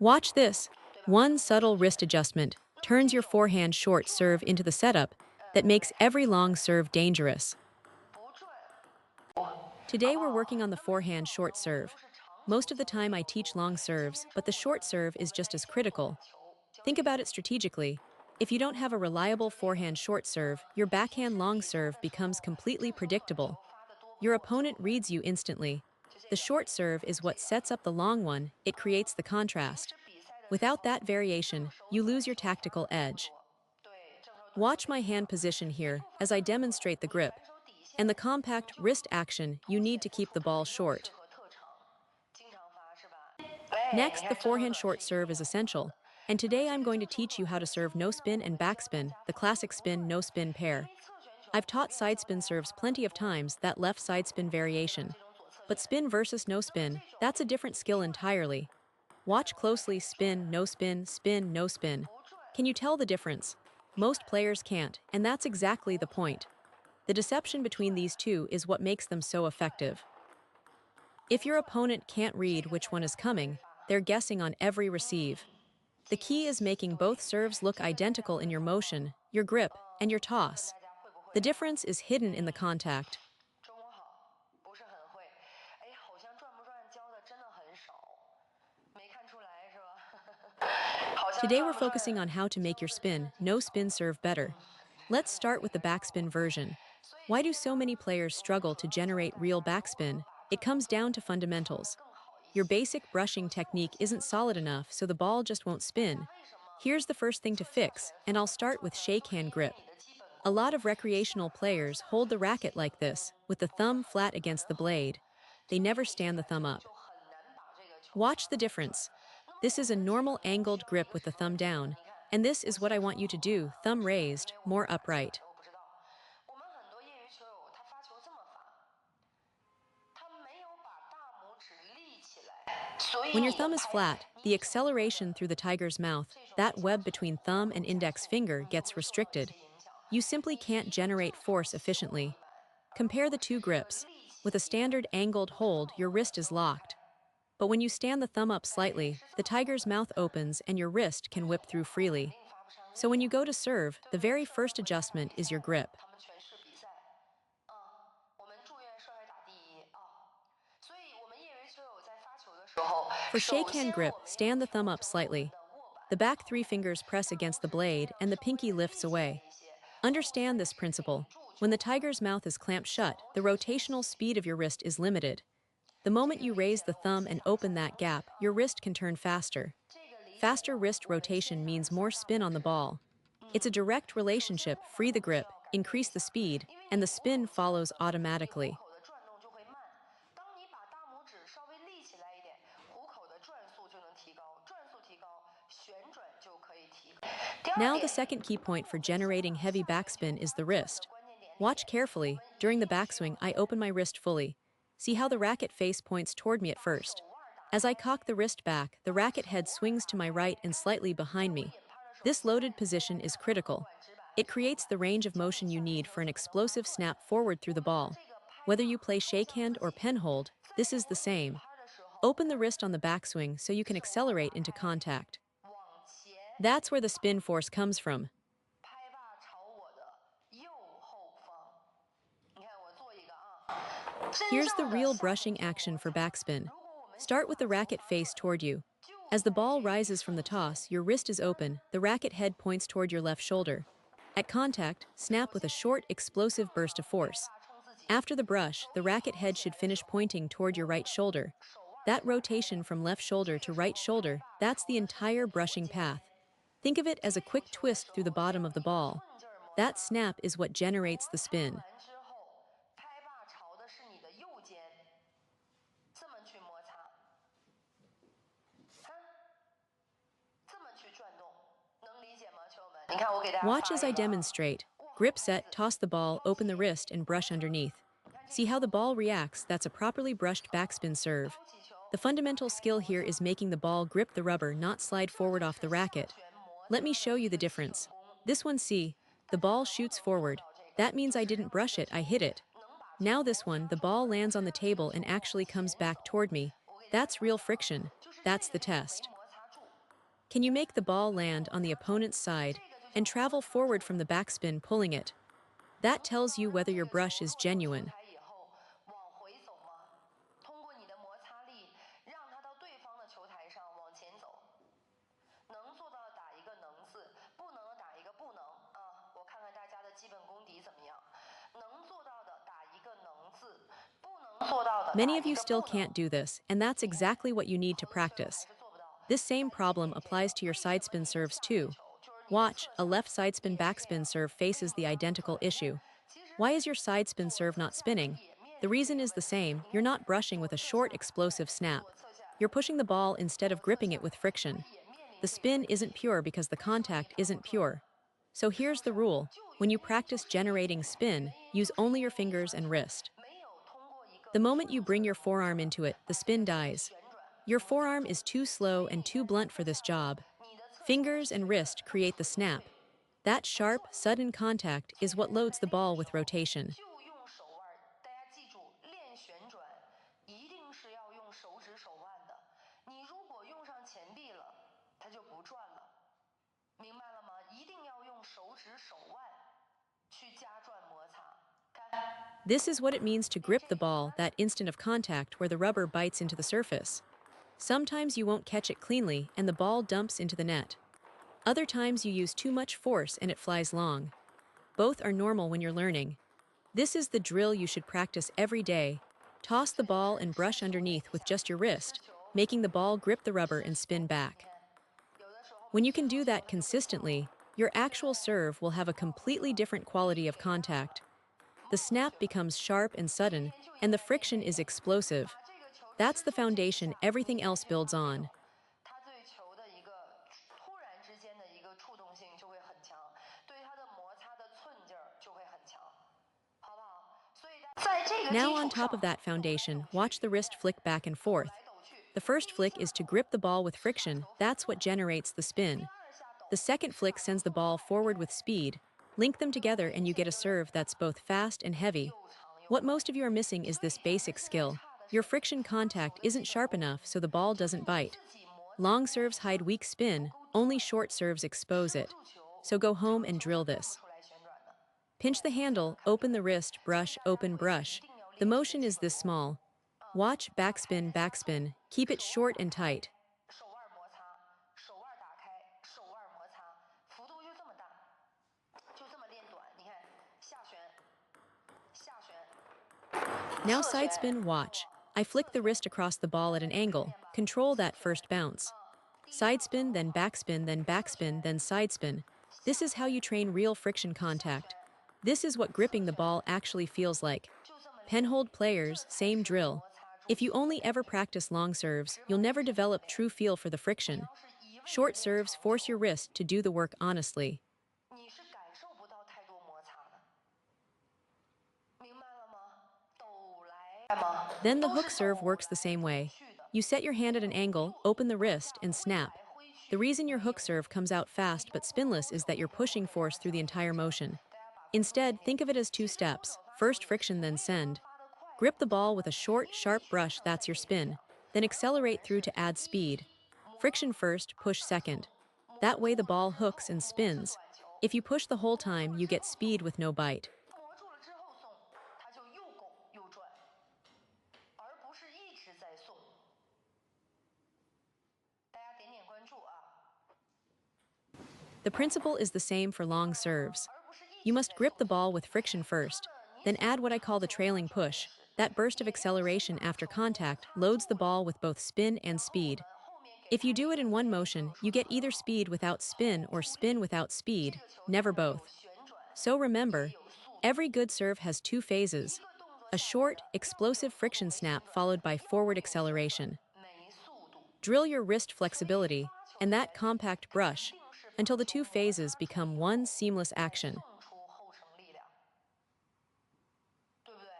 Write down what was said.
Watch this. One subtle wrist adjustment turns your forehand short serve into the setup that makes every long serve dangerous. Today we're working on the forehand short serve. Most of the time I teach long serves, but the short serve is just as critical. Think about it strategically. If you don't have a reliable forehand short serve, your backhand long serve becomes completely predictable. Your opponent reads you instantly. The short serve is what sets up the long one, it creates the contrast. Without that variation, you lose your tactical edge. Watch my hand position here as I demonstrate the grip and the compact wrist action you need to keep the ball short. Next, the forehand short serve is essential, and today I'm going to teach you how to serve no spin and backspin, the classic spin no spin pair. I've taught side spin serves plenty of times, that left side spin variation. But spin versus no spin, that's a different skill entirely. Watch closely: spin, no spin, spin, no spin. Can you tell the difference? Most players can't, and that's exactly the point. The deception between these two is what makes them so effective. If your opponent can't read which one is coming, they're guessing on every receive. The key is making both serves look identical in your motion, your grip, and your toss. The difference is hidden in the contact. Today we're focusing on how to make your spin, no spin serve better. Let's start with the backspin version. Why do so many players struggle to generate real backspin? It comes down to fundamentals. Your basic brushing technique isn't solid enough, so the ball just won't spin. Here's the first thing to fix, and I'll start with shake hand grip. A lot of recreational players hold the racket like this, with the thumb flat against the blade. They never stand the thumb up. Watch the difference. This is a normal angled grip with the thumb down, and this is what I want you to do: thumb raised, more upright. When your thumb is flat, the acceleration through the tiger's mouth, that web between thumb and index finger, gets restricted. You simply can't generate force efficiently. Compare the two grips. With a standard angled hold, your wrist is locked. But when you stand the thumb up slightly, the tiger's mouth opens and your wrist can whip through freely. So when you go to serve, the very first adjustment is your grip. For shake hand grip, stand the thumb up slightly. The back three fingers press against the blade and the pinky lifts away. Understand this principle. When the tiger's mouth is clamped shut, the rotational speed of your wrist is limited. The moment you raise the thumb and open that gap, your wrist can turn faster. Faster wrist rotation means more spin on the ball. It's a direct relationship: free the grip, increase the speed, and the spin follows automatically. Now the second key point for generating heavy backspin is the wrist. Watch carefully. During the backswing, I open my wrist fully. See how the racket face points toward me at first. As I cock the wrist back, the racket head swings to my right and slightly behind me. This loaded position is critical. It creates the range of motion you need for an explosive snap forward through the ball. Whether you play shakehand or pen hold, this is the same. Open the wrist on the backswing so you can accelerate into contact. That's where the spin force comes from. Here's the real brushing action for backspin. Start with the racket face toward you. As the ball rises from the toss, your wrist is open, the racket head points toward your left shoulder. At contact, snap with a short, explosive burst of force. After the brush, the racket head should finish pointing toward your right shoulder. That rotation from left shoulder to right shoulder, that's the entire brushing path. Think of it as a quick twist through the bottom of the ball. That snap is what generates the spin. Watch as I demonstrate. Grip set, toss the ball, open the wrist, and brush underneath. See how the ball reacts? That's a properly brushed backspin serve. The fundamental skill here is making the ball grip the rubber, not slide forward off the racket. Let me show you the difference. This one, see? The ball shoots forward. That means I didn't brush it, I hit it. Now this one, the ball lands on the table and actually comes back toward me. That's real friction. That's the test. Can you make the ball land on the opponent's side and travel forward from the backspin, pulling it? That tells you whether your brush is genuine. 台以后往回走吗？通过你的摩擦力，让它到对方的球台上往前走。能做到打一个能字，不能打一个不能啊！我看看大家的基本功底怎么样。能做到的打一个能字，不能做到的打 Many 一 of you 个 still 不能。 can't do this, and that's exactly what you need to practice. This same problem applies to your side spin serves too. Watch, a left side spin backspin serve faces the identical issue. Why is your side spin serve not spinning? The reason is the same: you're not brushing with a short, explosive snap. You're pushing the ball instead of gripping it with friction. The spin isn't pure because the contact isn't pure. So here's the rule: when you practice generating spin, use only your fingers and wrist. The moment you bring your forearm into it, the spin dies. Your forearm is too slow and too blunt for this job. Fingers and wrist create the snap. That sharp, sudden contact is what loads the ball with rotation. 就用手腕，大家记住，练旋转一定是要用手指手腕的。你如果用上前臂了，它就不转了，明白了吗？一定要用手指手腕去加转摩擦。看， This is what it means to grip the ball that instant of contact where the rubber bites into the surface. Sometimes you won't catch it cleanly and the ball dumps into the net. Other times you use too much force and it flies long. Both are normal when you're learning. This is the drill you should practice every day. Toss the ball and brush underneath with just your wrist, making the ball grip the rubber and spin back. When you can do that consistently, your actual serve will have a completely different quality of contact. The snap becomes sharp and sudden, and the friction is explosive. That's the foundation everything else builds on. 它对球的一个突然之间的一个触动性就会很强，对它的摩擦的寸劲儿就会很强，好不好？所以在这个基 Now 础 on 上， top of that foundation, watch the wrist flick back and 抖 forth. 来抖去。 The first flick is to grip the ball with friction. That's what generates the spin. 第二下抖 The second flick sends the ball forward with speed. Link them together and you get a serve that's both fast and heavy. What most of you are missing is this basic skill. Your friction contact isn't sharp enough, so the ball doesn't bite. Long serves hide weak spin, only short serves expose it. So go home and drill this. 出来旋转的。 Pinch the handle, open the wrist, brush, open, brush. The motion is this small. Watch, backspin, backspin. Keep it short and tight. 手腕摩擦，手腕打开，手腕摩擦，幅度就这么大，就这么练短。你看，下旋，下旋， Now side spin, watch. I flick the wrist across the ball at an angle. Control that first bounce. Side spin, then backspin, then backspin, then side spin. This is how you train real friction contact. This is what gripping the ball actually feels like. 就这么练。 Penhold players, same drill. If you only ever practice long serves, you'll never develop true feel for the friction. 要是一味地 Short 练 serves 长 force 球 your wrist to do the work honestly. 你是感受不到太多摩擦的，明白了吗？抖来干嘛？ Then the 都是 hook serve 抖 works the 来 same 抖 way. 去的。 You set your hand at an angle, open the wrist, and snap. 挥来挥去 The reason your hook serve comes out fast but spinless is that you're pushing force through the entire motion. 大家把 Instead, think of it as two steps: first friction, then send. Grip the ball with a short, sharp brush, that's your spin. Then accelerate through to add speed. Friction first, push second. That way the ball hooks and spins. If you push the whole time, you get speed with no bite. 磨住了之后送，它就又拱又转，而不是一直在送。大家点点关注啊！ The principle is the same for long serves. 而不是一 You 直 must 在 grip 送 the ball with friction first, then add what I call the trailing push. That burst of acceleration after contact loads the ball with both spin and speed. 后面给 If you do it in one motion, you get either speed without spin or spin without speed, never both. 旋转， So remember, every good serve has two phases: a short, explosive friction snap followed by forward acceleration. 没速度。 Drill your wrist flexibility and that compact brush until the two phases become one seamless action.